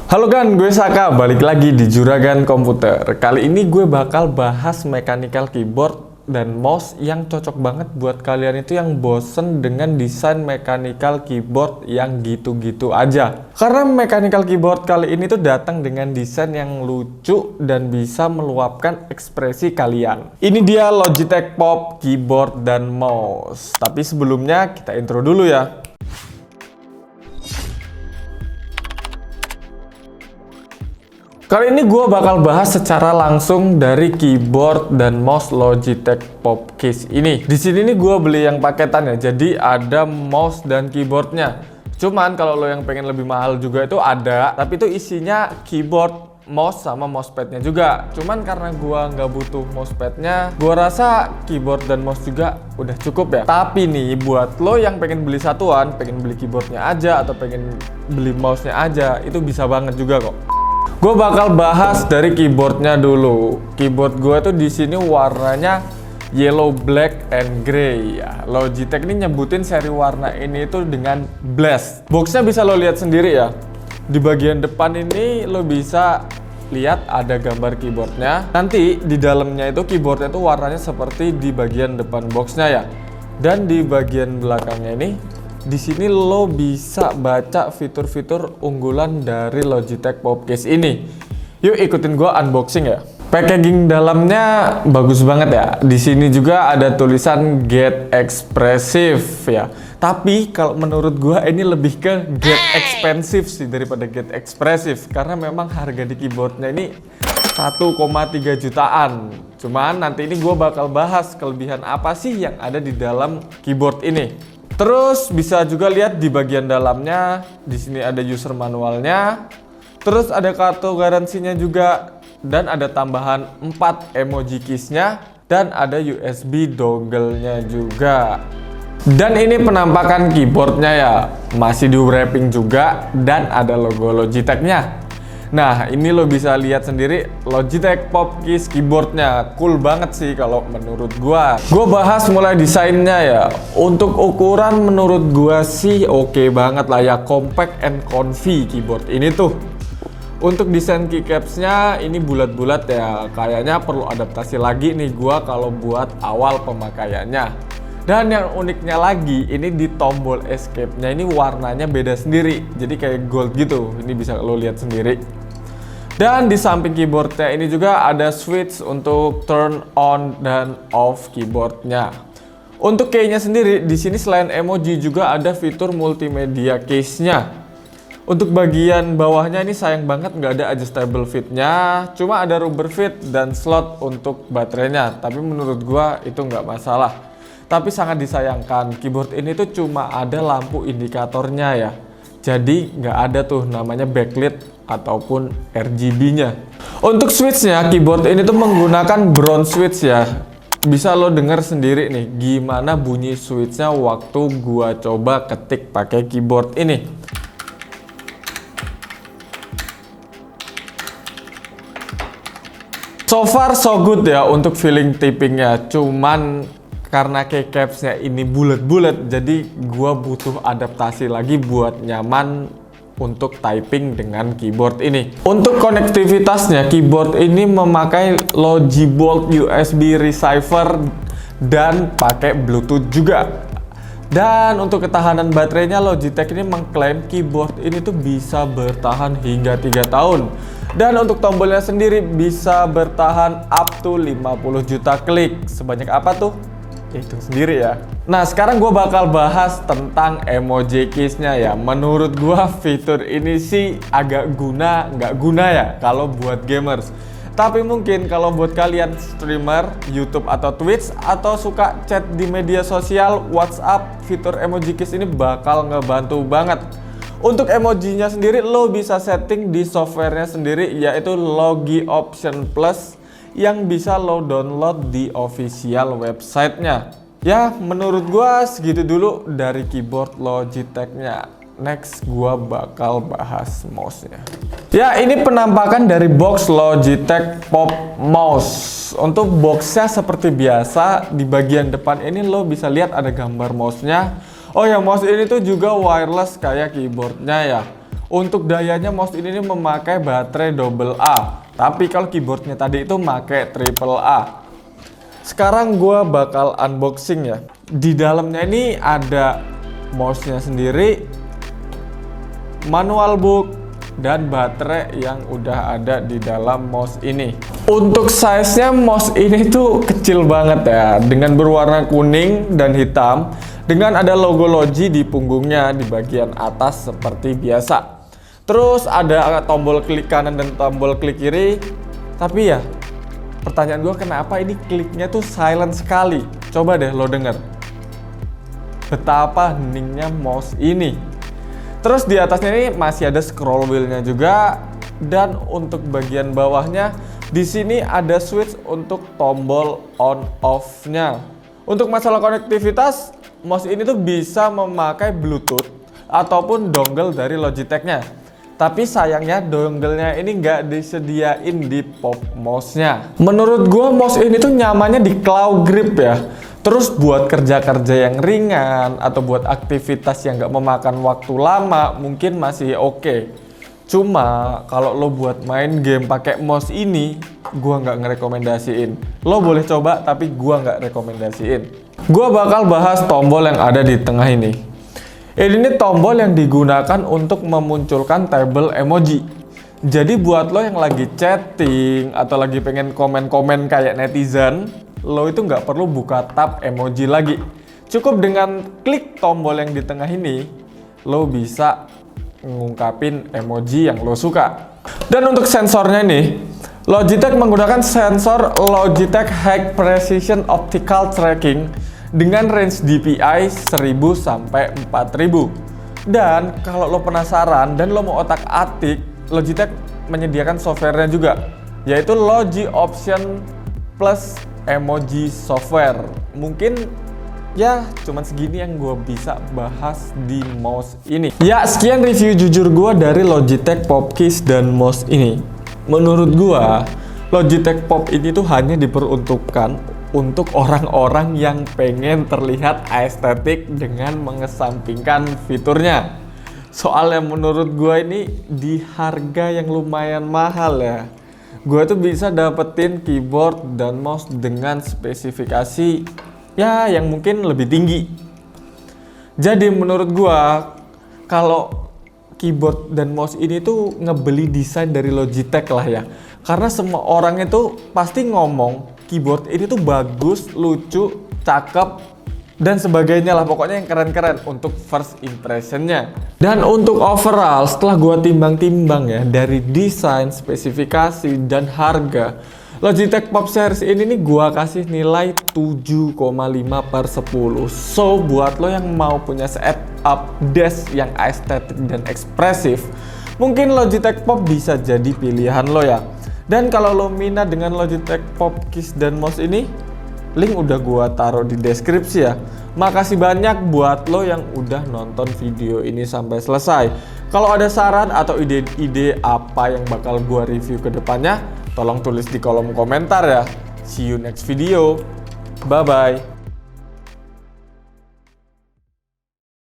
Halo kan, gue Saka, balik lagi di Juragan Komputer. Kali ini gue bakal bahas mechanical keyboard dan mouse yang cocok banget buat kalian itu yang bosen dengan desain mechanical keyboard yang gitu-gitu aja. Karena mechanical keyboard kali ini tuh datang dengan desain yang lucu dan bisa meluapkan ekspresi kalian. Ini dia Logitech Pop Keyboard dan Mouse. Tapi sebelumnya kita intro dulu ya. Kali ini gue bakal bahas secara langsung dari keyboard dan mouse Logitech Pop Case ini. Di sini nih gue beli yang paketan ya, jadi ada mouse dan keyboardnya. Cuman kalau lo yang pengen lebih mahal juga itu ada, tapi itu isinya keyboard, mouse sama mousepadnya juga. Cuman karena gue nggak butuh mousepadnya, gue rasa keyboard dan mouse juga udah cukup ya. Tapi nih buat lo yang pengen beli satuan, pengen beli keyboardnya aja atau pengen beli mouse-nya aja, itu bisa banget juga kok. Gue bakal bahas dari keyboardnya dulu. Keyboard gue tuh di sini warnanya yellow, black, and gray ya. Logitech ini nyebutin seri warna ini tuh dengan blast. Boxnya bisa lo lihat sendiri ya. Di bagian depan ini lo bisa lihat ada gambar keyboardnya. Nanti di dalamnya itu keyboardnya tuh warnanya seperti di bagian depan boxnya ya. Dan di bagian belakangnya ini, di sini lo bisa baca fitur-fitur unggulan dari Logitech Pop Case ini. Yuk ikutin gue unboxing ya. Packaging dalamnya bagus banget ya. Di sini juga ada tulisan Get Expressive ya. Tapi kalau menurut gue ini lebih ke Get Expensive sih daripada Get Expressive, karena memang harga di keyboardnya ini 1,3 jutaan. Cuman nanti ini gue bakal bahas kelebihan apa sih yang ada di dalam keyboard ini. Terus bisa juga lihat di bagian dalamnya, di sini ada user manualnya, terus ada kartu garansinya juga, dan ada tambahan 4 emoji keys-nya, dan ada USB dongle-nya juga. Dan ini penampakan keyboardnya ya, masih di wrapping juga, dan ada logo Logitech-nya. Nah, ini lo bisa lihat sendiri Logitech Pop Case keyboardnya. Cool banget sih kalau menurut gua. Gua bahas mulai desainnya ya. Untuk ukuran menurut gua sih oke banget lah ya. Compact and comfy keyboard ini tuh. Untuk desain keycapsnya ini bulat-bulat ya. Kayaknya perlu adaptasi lagi nih gua kalau buat awal pemakaiannya. Dan yang uniknya lagi, ini di tombol escape-nya ini warnanya beda sendiri. Jadi kayak gold gitu. Ini bisa lo lihat sendiri. Dan di samping keyboardnya ini juga ada switch untuk turn on dan off keyboardnya. Untuk key-nya sendiri, di sini selain emoji juga ada fitur multimedia case-nya. Untuk bagian bawahnya ini sayang banget nggak ada adjustable fit-nya. Cuma ada rubber fit dan slot untuk baterainya. Tapi menurut gua itu nggak masalah. Tapi sangat disayangkan, keyboard ini tuh cuma ada lampu indikatornya ya. Jadi nggak ada tuh namanya backlit ataupun RGB-nya. Untuk switch-nya, keyboard ini tuh menggunakan brown switch ya. Bisa lo denger sendiri nih gimana bunyi switch-nya waktu gua coba ketik pakai keyboard ini. So far so good ya untuk feeling typingnya. Cuman karena keycapsnya ini bulat-bulat, jadi gua butuh adaptasi lagi buat nyaman untuk typing dengan keyboard ini. Untuk konektivitasnya, keyboard ini memakai Logibolt USB receiver dan pakai Bluetooth juga. Dan untuk ketahanan baterainya, Logitech ini mengklaim keyboard ini tuh bisa bertahan hingga 3 tahun. Dan untuk tombolnya sendiri bisa bertahan up to 50 juta klik. Sebanyak apa tuh? Hitung sendiri ya. Nah, sekarang gue bakal bahas tentang emoji keys-nya ya. Menurut gue fitur ini sih agak nggak guna ya kalau buat gamers. Tapi mungkin kalau buat kalian streamer, YouTube atau Twitch, atau suka chat di media sosial, WhatsApp, fitur emoji keys ini bakal ngebantu banget. Untuk emojinya sendiri lo bisa setting di softwarenya sendiri, yaitu Logi Option Plus, yang bisa lo download di official websitenya. Ya, menurut gua segitu dulu dari keyboard Logitech-nya. Next, gua bakal bahas mouse-nya. Ya, ini penampakan dari box Logitech Pop Mouse. Untuk boxnya seperti biasa, di bagian depan ini lo bisa lihat ada gambar mouse-nya. Oh ya, mouse ini tuh juga wireless kayak keyboardnya ya. Untuk dayanya mouse ini memakai baterai AA. Tapi kalau keyboardnya tadi itu pakai AAA. Sekarang gua bakal unboxing ya. Di dalamnya ini ada mouse-nya sendiri, manual book, dan baterai yang udah ada di dalam mouse ini. Untuk size-nya mouse ini tuh kecil banget ya, dengan berwarna kuning dan hitam, dengan ada logo Logi di punggungnya di bagian atas seperti biasa. Terus ada tombol klik kanan dan tombol klik kiri. Tapi ya, pertanyaan gue kenapa ini kliknya tuh silent sekali. Coba deh lo denger betapa heningnya mouse ini. Terus di atasnya ini masih ada scroll wheel-nya juga, dan untuk bagian bawahnya di sini ada switch untuk tombol on off-nya. Untuk masalah konektivitas, mouse ini tuh bisa memakai Bluetooth ataupun dongle dari Logitech-nya. Tapi sayangnya dongle-nya ini nggak disediain di pop mouse-nya. Menurut gua mouse ini tuh nyamannya di claw grip ya. Terus buat kerja-kerja yang ringan atau buat aktivitas yang nggak memakan waktu lama mungkin masih oke. Cuma kalau lo buat main game pakai mouse ini, gua nggak ngerekomendasiin. Lo boleh coba tapi gua nggak rekomendasiin. Gua bakal bahas tombol yang ada di tengah ini. Ini tombol yang digunakan untuk memunculkan tabel emoji. Jadi buat lo yang lagi chatting atau lagi pengen komen-komen kayak netizen, lo itu nggak perlu buka tab emoji lagi. Cukup dengan klik tombol yang di tengah ini, lo bisa ngungkapin emoji yang lo suka. Dan untuk sensornya nih, Logitech menggunakan sensor Logitech High Precision Optical Tracking dengan range DPI 1000 sampai 4000. Dan kalau lo penasaran dan lo mau otak-atik, Logitech menyediakan softwarenya juga, yaitu Logi Option Plus Emoji Software. Mungkin ya cuman segini yang gue bisa bahas di mouse ini. Ya, sekian review jujur gue dari Logitech Pop Case dan mouse ini. Menurut gue, Logitech Pop ini tuh hanya diperuntukkan untuk orang-orang yang pengen terlihat estetik dengan mengesampingkan fiturnya. Soalnya menurut gue ini di harga yang lumayan mahal ya. Gue tuh bisa dapetin keyboard dan mouse dengan spesifikasi ya yang mungkin lebih tinggi. Jadi menurut gue kalau keyboard dan mouse ini tuh ngebeli desain dari Logitech lah ya. Karena semua orang itu pasti ngomong keyboard ini tuh bagus, lucu, cakep, dan sebagainya lah. Pokoknya yang keren-keren untuk first impressionnya. Dan untuk overall, setelah gua timbang-timbang ya, dari desain, spesifikasi, dan harga, Logitech Pop Series ini nih gua kasih nilai 7,5/10. So, buat lo yang mau punya setup desk yang estetik dan ekspresif, mungkin Logitech Pop bisa jadi pilihan lo ya. Dan kalau lo minat dengan Logitech Pop Keys dan mouse ini, link udah gua taruh di deskripsi ya. Makasih banyak buat lo yang udah nonton video ini sampai selesai. Kalau ada saran atau ide-ide apa yang bakal gua review ke depannya, tolong tulis di kolom komentar ya. See you next video. Bye bye.